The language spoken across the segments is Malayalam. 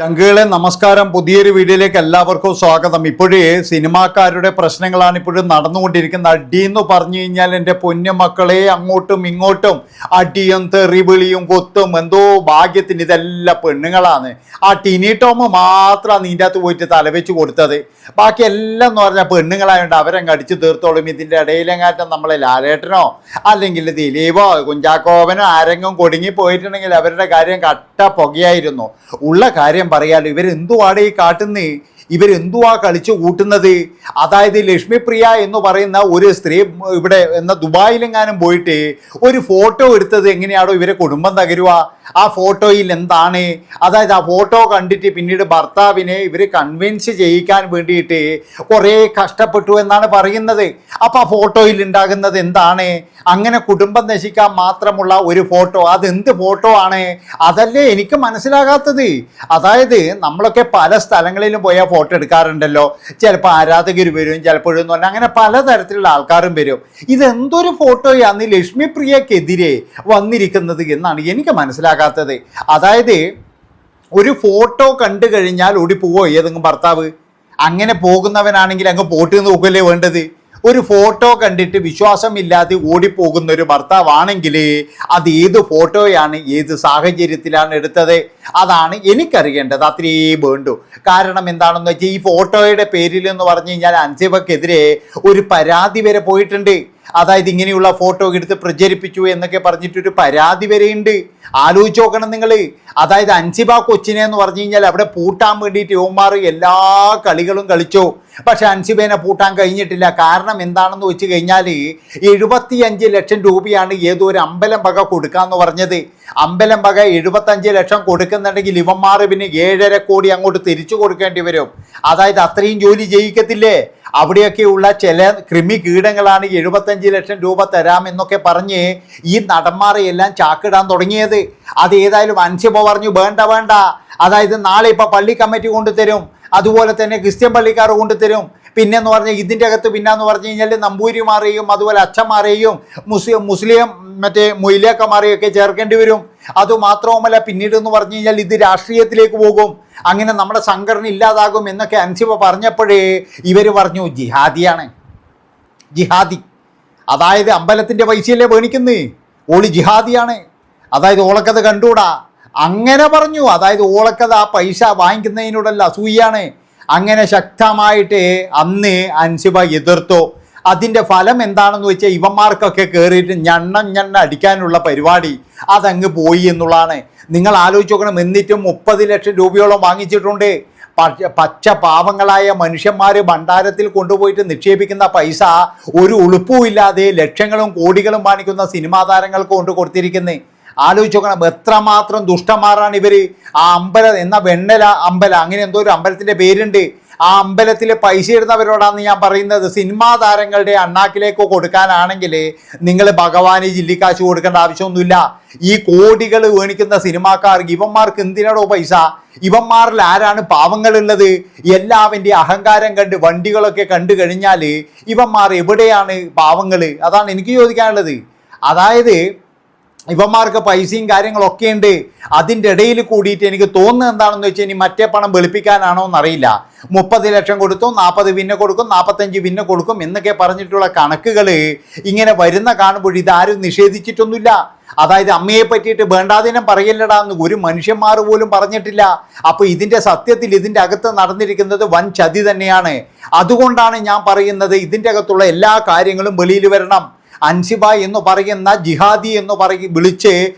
ചങ്കുകളെ നമസ്കാരം. പുതിയൊരു വീഡിയോയിലേക്ക് എല്ലാവർക്കും സ്വാഗതം. ഇപ്പോഴേ സിനിമാക്കാരുടെ പ്രശ്നങ്ങളാണ് ഇപ്പോഴും നടന്നുകൊണ്ടിരിക്കുന്നത്. അടി എന്ന് പറഞ്ഞു കഴിഞ്ഞാൽ എൻ്റെ പൊന്നു മക്കളെ അങ്ങോട്ടും ഇങ്ങോട്ടും അടിയും തെറിവിളിയും കൊത്തും. എന്തോ ഭാഗ്യത്തിന് ഇതെല്ലാം പെണ്ണുങ്ങളാണ്. ആ ടിനി ടോം മാത്രമാണ് നീൻ്റെ അകത്ത് പോയിട്ട് തലവെച്ച് കൊടുത്തത്. ബാക്കി എല്ലാം എന്ന് പറഞ്ഞാൽ പെണ്ണുങ്ങളായതുകൊണ്ട് അവരങ്ങ് അടിച്ചു തീർത്തോളും. ഇതിൻ്റെ ഇടയിലെങ്ങാറ്റം നമ്മളെ ലാലേട്ടനോ അല്ലെങ്കിൽ ദിലീപോ കുഞ്ചാക്കോവനോ ആരെങ്കിലും കൊടുങ്ങി പോയിട്ടുണ്ടെങ്കിൽ അവരുടെ കാര്യം കട്ട പുകയായിരുന്നു. ഉള്ള കാര്യം പറയാലോ, ഇവരെന്തുവാടെ ഈ കാട്ടുന്നേ, ഇവരെന്തുവാ കളിച്ചു കൂട്ടുന്നത്? അതായത് ലക്ഷ്മിപ്രിയ എന്ന് പറയുന്ന ഒരു സ്ത്രീ ഇവിടെ എന്ന ദുബായിലെങ്ങാനും പോയിട്ട് ഒരു ഫോട്ടോ എടുത്തത് എങ്ങനെയാണോ ഇവരെ കുടുംബം തകരുക? ആ ഫോട്ടോയിൽ എന്താണ്? അതായത് ആ ഫോട്ടോ കണ്ടിട്ട് പിന്നീട് ഭർത്താവിനെ ഇവർ കൺവിൻസ് ചെയ്യിക്കാൻ വേണ്ടിയിട്ട് കുറേ കഷ്ടപ്പെട്ടു എന്നാണ് പറയുന്നത്. അപ്പം ആ ഫോട്ടോയിൽ ഉണ്ടാകുന്നത് എന്താണ്? അങ്ങനെ കുടുംബം നശിക്കാൻ മാത്രമുള്ള ഒരു ഫോട്ടോ. അതെന്ത് ഫോട്ടോ ആണ്? അതല്ലേ എനിക്ക് മനസ്സിലാകാത്തത്. അതായത് നമ്മളൊക്കെ പല സ്ഥലങ്ങളിലും പോയാൽ ഫോട്ടോ എടുക്കാറുണ്ടല്ലോ. ചിലപ്പോൾ ആരാധകർ വരും, ചിലപ്പോഴെന്ന് പറഞ്ഞാൽ അങ്ങനെ പലതരത്തിലുള്ള ആൾക്കാരും വരും. ഇതെന്തൊരു ഫോട്ടോയാണ് ലക്ഷ്മിപ്രിയക്കെതിരെ വന്നിരിക്കുന്നത് എന്നാണ് എനിക്ക് മനസ്സിലാകാത്തത്. അതായത് ഒരു ഫോട്ടോ കണ്ടു കഴിഞ്ഞാൽ ഓടിപ്പോവോ ഏതെങ്കിലും ഭർത്താവ്? അങ്ങനെ പോകുന്നവനാണെങ്കിൽ അങ്ങ് പോട്ട് നോക്കല്ലേ വേണ്ടത്? ഒരു ഫോട്ടോ കണ്ടിട്ട് വിശ്വാസമില്ലാതെ ഓടിപ്പോകുന്ന ഒരു ഭർത്താവാണെങ്കിൽ അത് ഏത് ഫോട്ടോയാണ്, ഏത് സാഹചര്യത്തിലാണ് എടുത്തത്? അതാണ് എനിക്കറിയേണ്ടത്. അത്രയും വേണ്ടു. കാരണം എന്താണെന്ന് വെച്ചാൽ ഈ ഫോട്ടോയുടെ പേരിൽ എന്ന് പറഞ്ഞു കഴിഞ്ഞാൽ അൻസിബക്കെതിരെ ഒരു പരാതി വരെ പോയിട്ടുണ്ട്. അതായത് ഇങ്ങനെയുള്ള ഫോട്ടോ എടുത്ത് പ്രചരിപ്പിച്ചു എന്നൊക്കെ പറഞ്ഞിട്ടൊരു പരാതി വരെയുണ്ട്. ആലോചിച്ച് നോക്കണം നിങ്ങൾ. അതായത് അൻസിബ കൊച്ചിനെ എന്ന് പറഞ്ഞു കഴിഞ്ഞാൽ അവിടെ പൂട്ടാൻ വേണ്ടിയിട്ട് യുവമാർ എല്ലാ കളികളും കളിച്ചു. പക്ഷെ അൻസിബേനെ പൂട്ടാൻ കഴിഞ്ഞിട്ടില്ല. കാരണം എന്താണെന്ന് വെച്ച് കഴിഞ്ഞാൽ 75 ലക്ഷം രൂപയാണ് ഏതോ ഒരു അമ്പലം വക കൊടുക്കാമെന്ന് പറഞ്ഞത്. അമ്പലം വക 75 ലക്ഷം കൊടുക്കുന്നുണ്ടെങ്കിൽ ഇവന്മാർ പിന്നെ 7.5 കോടി അങ്ങോട്ട് തിരിച്ചു കൊടുക്കേണ്ടി വരും. അതായത് അത്രയും ജോലി ചെയ്യിക്കത്തില്ലേ? അവിടെയൊക്കെയുള്ള ചില കൃമി കീടങ്ങളാണ് 75 ലക്ഷം രൂപ തരാമെന്നൊക്കെ പറഞ്ഞ് ഈ നടന്മാരെയെല്ലാം ചാക്കിടാൻ തുടങ്ങിയത്. അത് ഏതായാലും അൻസിബ പറഞ്ഞു വേണ്ട വേണ്ട. അതായത് നാളെ ഇപ്പോൾ പള്ളി കമ്മിറ്റി കൊണ്ടുതരും, അതുപോലെ തന്നെ ക്രിസ്ത്യൻ പള്ളിക്കാർ കൊണ്ടുതരും. പിന്നെന്ന് പറഞ്ഞാൽ ഇതിൻ്റെ അകത്ത് പിന്നെന്ന് പറഞ്ഞു കഴിഞ്ഞാൽ നമ്പൂരിമാരെയും അതുപോലെ അച്ഛന്മാരെയും മുസ്ലിം മറ്റേ മൊയിലേക്കന്മാരെയൊക്കെ ചേർക്കേണ്ടി വരും. അതുമാത്രവുമല്ല പിന്നീട് എന്ന് പറഞ്ഞു കഴിഞ്ഞാൽ ഇത് രാഷ്ട്രീയത്തിലേക്ക് പോകും. അങ്ങനെ നമ്മുടെ സംഘടന ഇല്ലാതാകും എന്നൊക്കെ അൻസിബ പറഞ്ഞപ്പോഴേ ഇവർ പറഞ്ഞു ജിഹാദിയാണ്. ജിഹാദി അതായത് അമ്പലത്തിൻ്റെ പൈസയല്ലേ മേണിക്കുന്നത്, ഓളി ജിഹാദിയാണ്. അതായത് ഓളക്കത് കണ്ടുകൂടാ അങ്ങനെ പറഞ്ഞു. അതായത് ഓളക്കത് ആ പൈസ വാങ്ങിക്കുന്നതിനോടല്ല അസൂയാണ്. അങ്ങനെ ശക്തമായിട്ട് അന്ന് അൻസിബ എതിർത്തു. അതിൻ്റെ ഫലം എന്താണെന്ന് വെച്ചാൽ ഇവന്മാർക്കൊക്കെ കയറിയിട്ട് ഞണ്ണ അടിക്കാനുള്ള പരിപാടി അതങ്ങ് പോയി എന്നുള്ളതാണ്. നിങ്ങൾ ആലോചിച്ച് നോക്കണം. എന്നിട്ടും 30 ലക്ഷം രൂപയോളം വാങ്ങിച്ചിട്ടുണ്ട്. പച്ച പാവങ്ങളായ മനുഷ്യന്മാർ ഭണ്ഡാരത്തിൽ കൊണ്ടുപോയിട്ട് നിക്ഷേപിക്കുന്ന പൈസ ഒരു ഉളുപ്പുമില്ലാതെ ലക്ഷങ്ങളും കോടികളും വാങ്ങിക്കുന്ന സിനിമാ താരങ്ങൾക്ക് കൊണ്ട് കൊടുത്തിരിക്കുന്നത്. ആലോചിച്ച് നോക്കണം എത്രമാത്രം ദുഷ്ടന്മാരാണ് ഇവർ. ആ അമ്പലം എന്ന വെണ്ണല അമ്പലം അങ്ങനെ എന്തോ ഒരു അമ്പലത്തിൻ്റെ പേരുണ്ട്. ആ അമ്പലത്തിൽ പൈസ ഇടുന്നവരോടാണ് ഞാൻ പറയുന്നത്. സിനിമാ താരങ്ങളുടെ അണ്ണാക്കിലേക്ക് കൊടുക്കാനാണെങ്കിൽ നിങ്ങൾ ഭഗവാന് ജില്ലിക്കാശ് കൊടുക്കേണ്ട ആവശ്യമൊന്നുമില്ല. ഈ കോടികൾ മേണിക്കുന്ന സിനിമാക്കാർക്ക് ഇവന്മാർക്ക് എന്തിനാണോ പൈസ? ഇവന്മാരിൽ ആരാണ് പാവങ്ങളുള്ളത്? എല്ലാവൻ്റെ അഹങ്കാരം കണ്ട് വണ്ടികളൊക്കെ കണ്ടു കഴിഞ്ഞാൽ ഇവന്മാർ എവിടെയാണ് പാവങ്ങൾ? അതാണ് എനിക്ക് ചോദിക്കാനുള്ളത്. അതായത് ഇവന്മാർക്ക് പൈസയും കാര്യങ്ങളൊക്കെ ഉണ്ട്. അതിൻ്റെ ഇടയിൽ കൂടിയിട്ട് എനിക്ക് തോന്നുന്നത് എന്താണെന്ന് വെച്ചാൽ ഇനി മറ്റേ പണം വെളുപ്പിക്കാനാണോ എന്നറിയില്ല. 30 ലക്ഷം കൊടുത്തു, 40 പിന്നെ കൊടുക്കും, 45 പിന്നെ കൊടുക്കും എന്നൊക്കെ പറഞ്ഞിട്ടുള്ള കണക്കുകൾ ഇങ്ങനെ വരുന്ന കാണുമ്പോൾ ഇതാരും നിഷേധിച്ചിട്ടൊന്നുമില്ല. അതായത് അമ്മയെ പറ്റിയിട്ട് വേണ്ടാതിനം പറയല്ലടാ എന്ന് ഒരു മനുഷ്യന്മാർ പോലും പറഞ്ഞിട്ടില്ല. അപ്പോൾ ഇതിൻ്റെ സത്യത്തിൽ ഇതിൻ്റെ അകത്ത് നടന്നിരിക്കുന്നത് വൻ ചതി തന്നെയാണ്. അതുകൊണ്ടാണ് ഞാൻ പറയുന്നത് ഇതിൻ്റെ അകത്തുള്ള എല്ലാ കാര്യങ്ങളും വെളിയിൽ വരണം. അൻസിബ എന്ന് പറയുന്ന ജിഹാദി എന്ന് വിളിച്ച്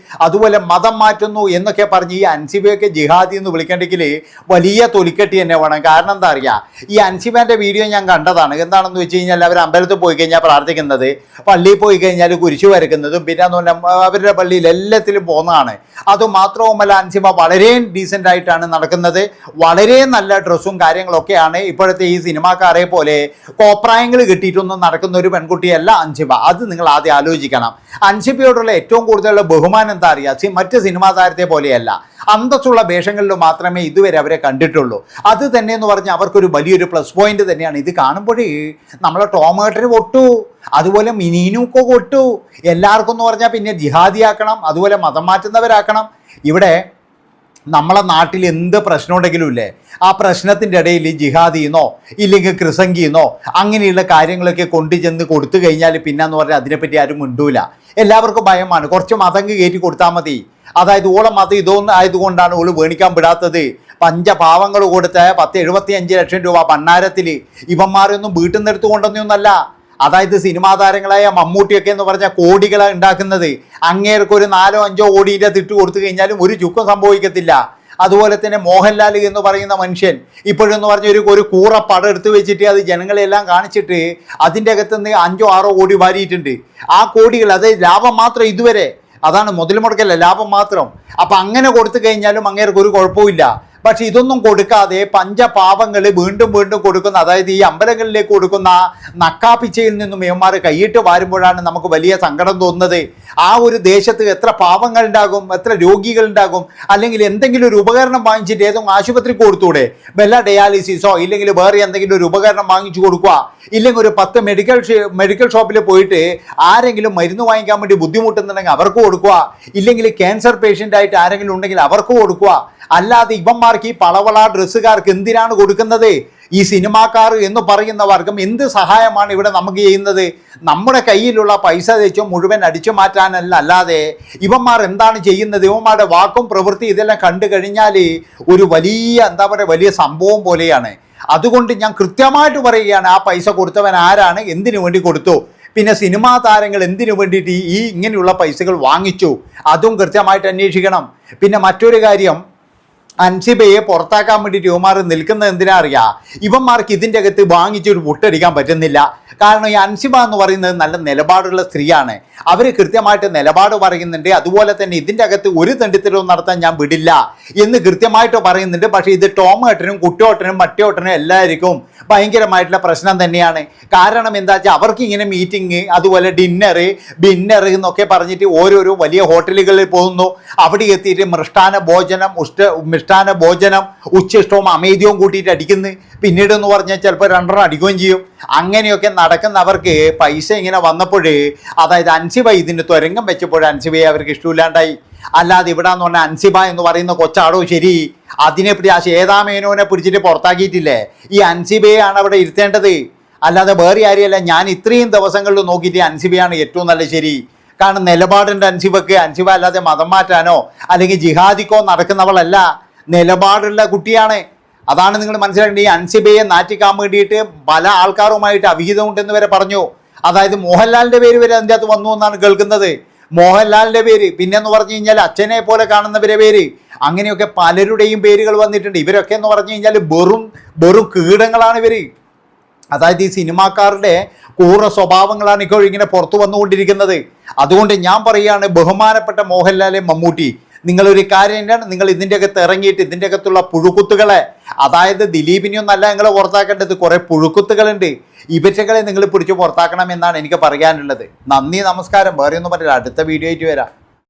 അതുപോലെ മതം മാറ്റുന്നു എന്നൊക്കെ പറഞ്ഞ് ഈ അൻസിബയൊക്കെ ജിഹാദി എന്ന് വിളിക്കണമെങ്കിൽ വലിയ തൊലിക്കെട്ടി തന്നെ വേണം. കാരണം എന്താ അറിയുക, ഈ അൻസിബേൻ്റെ വീഡിയോ ഞാൻ കണ്ടതാണ്. എന്താണെന്ന് വെച്ച് കഴിഞ്ഞാൽ അവർ അമ്പലത്തിൽ പോയി കഴിഞ്ഞാൽ പ്രാർത്ഥിക്കുന്നത്, പള്ളിയിൽ പോയി കഴിഞ്ഞാൽ കുരിശു വരയ്ക്കുന്നതും പിന്നെ എന്ന് പറഞ്ഞാൽ അവരുടെ പള്ളിയിൽ എല്ലാത്തിലും പോകുന്നതാണ്. അതുമാത്രവുമല്ല അൻസിബ വളരെ ഡീസൻ്റ് ആയിട്ടാണ് നടക്കുന്നത്. വളരെ നല്ല ഡ്രസ്സും കാര്യങ്ങളൊക്കെയാണ്. ഇപ്പോഴത്തെ ഈ സിനിമാക്കാരെ പോലെ കോപ്രായങ്ങൾ കിട്ടിയിട്ടൊന്നും നടക്കുന്ന ഒരു പെൺകുട്ടിയല്ല അൻസിബ. അത് നിങ്ങൾ ആദ്യം ആലോചിക്കണം. അൻസിബയോടുള്ള ഏറ്റവും കൂടുതലുള്ള ബഹുമാനം എന്താ അറിയുക, മറ്റ് സിനിമാ താരത്തെ പോലെയല്ല. അന്തസ്സുള്ള വേഷങ്ങളിൽ മാത്രമേ ഇതുവരെ അവരെ കണ്ടിട്ടുള്ളൂ. അത് തന്നെ എന്ന് പറഞ്ഞാൽ അവർക്കൊരു വലിയൊരു പ്ലസ് പോയിന്റ് തന്നെയാണ്. ഇത് കാണുമ്പോഴേ നമ്മളെ ടോമേട്ടന് പൊട്ടു, അതുപോലെ മിനീനൊക്കെ പൊട്ടു. എല്ലാവർക്കും എന്ന് പറഞ്ഞാൽ പിന്നെ ജിഹാദിയാക്കണം, അതുപോലെ മതം മാറ്റുന്നവരാക്കണം. ഇവിടെ നമ്മളെ നാട്ടിൽ എന്ത് പ്രശ്നം ഉണ്ടെങ്കിലും ഇല്ലേ, ആ പ്രശ്നത്തിൻ്റെ ഇടയിൽ ജിഹാദിന്നോ ഇല്ലെങ്കിൽ ക്രിസംഗിന്നോ അങ്ങനെയുള്ള കാര്യങ്ങളൊക്കെ കൊണ്ടുചെന്ന് കൊടുത്തു കഴിഞ്ഞാൽ പിന്നെന്ന് പറഞ്ഞാൽ അതിനെപ്പറ്റി ആരും മിണ്ടൂല. എല്ലാവർക്കും ഭയമാണ്. കുറച്ച് മതങ്ങ് കയറ്റി കൊടുത്താൽ മതി. അതായത് ഓളെ മതം ഇതൊന്നും ആയതുകൊണ്ടാണ് ഓള് വേണിക്കാൻ വിടാത്തത്. പഞ്ചപാവങ്ങൾ കൊടുത്ത 75 ലക്ഷം രൂപ ഭണ്ണാരത്തിൽ ഇവന്മാരൊന്നും വീട്ടിൽ നിന്ന് എടുത്തു കൊണ്ടൊന്നൊന്നല്ല. അതായത് സിനിമാ താരങ്ങളായ മമ്മൂട്ടിയൊക്കെ എന്ന് പറഞ്ഞാൽ കോടികളാണ് ഉണ്ടാക്കുന്നത്. അങ്ങേർക്ക് ഒരു 4-5 കോടിയുടെ തിട്ട് കൊടുത്തു കഴിഞ്ഞാലും ഒരു ചുക്കും സംഭവിക്കത്തില്ല. അതുപോലെ തന്നെ മോഹൻലാൽ എന്ന് പറയുന്ന മനുഷ്യൻ ഇപ്പോഴെന്ന് പറഞ്ഞ ഒരു കൂറ പടം എടുത്തു വെച്ചിട്ട് അത് ജനങ്ങളെല്ലാം കാണിച്ചിട്ട് അതിൻ്റെ അകത്തുനിന്ന് 5-6 കോടി വാരിയിട്ടുണ്ട്. ആ കോടികൾ അതായത് ലാഭം മാത്രം ഇതുവരെ, അതാണ് മുതൽ മുടക്കല്ല, ലാഭം മാത്രം. അപ്പം അങ്ങനെ കൊടുത്തു കഴിഞ്ഞാലും അങ്ങേർക്ക് ഒരു കുഴപ്പമില്ല. പക്ഷെ ഇതൊന്നും കൊടുക്കാതെ പഞ്ചപാവങ്ങൾ വീണ്ടും വീണ്ടും കൊടുക്കുന്ന, അതായത് ഈ അമ്പലങ്ങളിലേക്ക് കൊടുക്കുന്ന നക്കാപ്പിച്ചയിൽ നിന്നും ഇവന്മാർ കൈയിട്ട് വാരുമ്പോഴാണ് നമുക്ക് വലിയ സങ്കടം തോന്നുന്നത്. ആ ഒരു ദേശത്ത് എത്ര പാവങ്ങൾ ഉണ്ടാകും, എത്ര രോഗികൾ ഉണ്ടാകും. അല്ലെങ്കിൽ എന്തെങ്കിലും ഒരു ഉപകരണം വാങ്ങിച്ചിട്ട് ഏതെങ്കിലും ആശുപത്രിക്ക് കൊടുത്തൂടെ, വല്ല ഡയാലിസിസോ ഇല്ലെങ്കിൽ വേറെ എന്തെങ്കിലും ഒരു ഉപകരണം വാങ്ങിച്ചു കൊടുക്കുക. ഇല്ലെങ്കിൽ ഒരു 10 മെഡിക്കൽ ഷോപ്പിൽ പോയിട്ട് ആരെങ്കിലും മരുന്ന് വാങ്ങിക്കാൻ വേണ്ടി ബുദ്ധിമുട്ടുന്നുണ്ടെങ്കിൽ അവർക്ക് കൊടുക്കുക. ഇല്ലെങ്കിൽ ക്യാൻസർ പേഷ്യൻ്റ് ആയിട്ട് ആരെങ്കിലും ഉണ്ടെങ്കിൽ അവർക്ക് കൊടുക്കുക. അല്ലാതെ ഇവന്മാർക്ക് ഈ പളവള ഡ്രസ്സുകാർക്ക് എന്തിനാണ് കൊടുക്കുന്നത്? ഈ സിനിമാക്കാർ എന്ന് പറയുന്നവർക്കും എന്ത് സഹായമാണ് ഇവിടെ നമുക്ക് ചെയ്യുന്നത്? നമ്മുടെ കയ്യിലുള്ള പൈസ വെച്ചോ മുഴുവൻ അടിച്ചു മാറ്റാനല്ല. അല്ലാതെ ഇവന്മാർ എന്താണ് ചെയ്യുന്നത്? ഇവന്മാരുടെ വാക്കും പ്രവൃത്തി ഇതെല്ലാം കണ്ടു കഴിഞ്ഞാൽ ഒരു വലിയ വലിയ സംഭവം പോലെയാണ്. അതുകൊണ്ട് ഞാൻ കൃത്യമായിട്ട് പറയുകയാണ്, ആ പൈസ കൊടുത്തവൻ ആരാണ്, എന്തിനു വേണ്ടി കൊടുത്തു, പിന്നെ സിനിമാ താരങ്ങൾ എന്തിനു വേണ്ടിയിട്ട് ഈ ഇങ്ങനെയുള്ള പൈസകൾ വാങ്ങിച്ചു, അതും കൃത്യമായിട്ട് അന്വേഷിക്കണം. പിന്നെ മറ്റൊരു കാര്യം, അൻസിബയെ പുറത്താക്കാൻ വേണ്ടിയിട്ട് ഇവന്മാർ നിൽക്കുന്നത് എന്തിനാ അറിയാം? ഇവന്മാർക്ക് ഇതിൻ്റെ അകത്ത് വാങ്ങിച്ചൊരു പുട്ടടിക്കാൻ പറ്റുന്നില്ല. കാരണം ഈ അൻസിബ എന്ന് പറയുന്നത് നല്ല നിലപാടുള്ള സ്ത്രീയാണ്. അവർ കൃത്യമായിട്ട് നിലപാട് പറയുന്നുണ്ട്. അതുപോലെ തന്നെ ഇതിൻ്റെ അകത്ത് ഒരു തെണ്ടിത്തരവും നടത്താൻ ഞാൻ വിടില്ല എന്ന് കൃത്യമായിട്ട് പറയുന്നുണ്ട്. പക്ഷേ ഇത് ടോമേട്ടനും കുട്ടിയോട്ടനും മറ്റോട്ടനും എല്ലാവർക്കും ഭയങ്കരമായിട്ടുള്ള പ്രശ്നം തന്നെയാണ്. കാരണം എന്താ വെച്ചാൽ അവർക്ക് ഇങ്ങനെ മീറ്റിംഗ്, അതുപോലെ ഡിന്നർ എന്നൊക്കെ പറഞ്ഞിട്ട് ഓരോരോ വലിയ ഹോട്ടലുകളിൽ പോകുന്നു. അവിടെ എത്തിയിട്ട് മിഷ്ടാന ഭോജനം ഉച്ചിഷ്ടവും അമേദ്യവും കൂട്ടിയിട്ട് അടിക്കുന്നു. പിന്നീട് എന്ന് പറഞ്ഞാൽ ചിലപ്പോൾ 2 അടിക്കുകയും ചെയ്യും. അങ്ങനെയൊക്കെ നടക്കുന്നവർക്ക് പൈസ ഇങ്ങനെ വന്നപ്പോൾ, അതായത് അൻസിബ ഇതിന് തുരങ്കം വെച്ചപ്പോൾ അൻസിബയെ അവർക്ക് ഇഷ്ടമില്ലാണ്ടായി. അല്ലാതെ ഇവിടെ എന്ന് പറഞ്ഞാൽ അൻസിബ എന്ന് പറയുന്ന കൊച്ചാടോ ശരി, അതിനെപ്പറ്റി ആ ശ്വേതാമേനോനെ പിടിച്ചിട്ട് പുറത്താക്കിയിട്ടില്ലേ, ഈ അൻസിബയാണ് അവിടെ ഇരുത്തേണ്ടത്. അല്ലാതെ വേറെ ആരെയല്ല. ഞാൻ ഇത്രയും ദിവസങ്ങളിൽ നോക്കിയിട്ട് അൻസിബയാണ് ഏറ്റവും നല്ല ശരി. കാരണം നിലപാടുണ്ട് അൻസിബക്ക്. അൻസിബ അല്ലാതെ മതം മാറ്റാനോ അല്ലെങ്കിൽ ജിഹാദിക്കോ നടക്കുന്നവളല്ല, നിലപാടുള്ള കുട്ടിയാണ്. അതാണ് നിങ്ങൾ മനസ്സിലാക്കേണ്ടത്. ഈ അൻസിബയെ നാറ്റിക്കാൻ വേണ്ടിയിട്ട് പല ആൾക്കാരുമായിട്ട് അവിഹിതം ഉണ്ടെന്ന് വരെ പറഞ്ഞു. അതായത് മോഹൻലാലിൻ്റെ പേര് വരെ അതിൻ്റെ അകത്ത് വന്നു എന്നാണ് കേൾക്കുന്നത്. മോഹൻലാലിൻ്റെ പേര്, പിന്നെന്ന് പറഞ്ഞു കഴിഞ്ഞാൽ അച്ഛനെ പോലെ കാണുന്നവരെ പേര്, അങ്ങനെയൊക്കെ പലരുടെയും പേരുകൾ വന്നിട്ടുണ്ട്. ഇവരൊക്കെ എന്ന് പറഞ്ഞു കഴിഞ്ഞാൽ വെറും കീടങ്ങളാണ് ഇവർ. അതായത് ഈ സിനിമാക്കാരുടെ കൂറ സ്വഭാവങ്ങളാണ് ഇപ്പോൾ ഇങ്ങനെ പുറത്തു വന്നുകൊണ്ടിരിക്കുന്നത്. അതുകൊണ്ട് ഞാൻ പറയുകയാണ്, ബഹുമാനപ്പെട്ട മോഹൻലാലെ മമ്മൂട്ടി, നിങ്ങളൊരു കാര്യം തന്നെയാണ്, നിങ്ങൾ ഇതിൻ്റെ അകത്ത് ഇറങ്ങിയിട്ട് ഇതിൻ്റെ അകത്തുള്ള പുഴുക്കുത്തുകളെ, അതായത് ദിലീപിനെയൊന്നല്ല നിങ്ങൾ പുറത്താക്കേണ്ടത്, കുറേ പുഴുക്കുത്തുകളുണ്ട്, ഇവറ്റകളെ നിങ്ങൾ പിടിച്ച് പുറത്താക്കണം എന്നാണ് എനിക്ക് പറയാനുള്ളത്. നന്ദി, നമസ്കാരം. വേറെ ഒന്നും പറയില്ല. അടുത്ത വീഡിയോ ആയിട്ട് വരാം.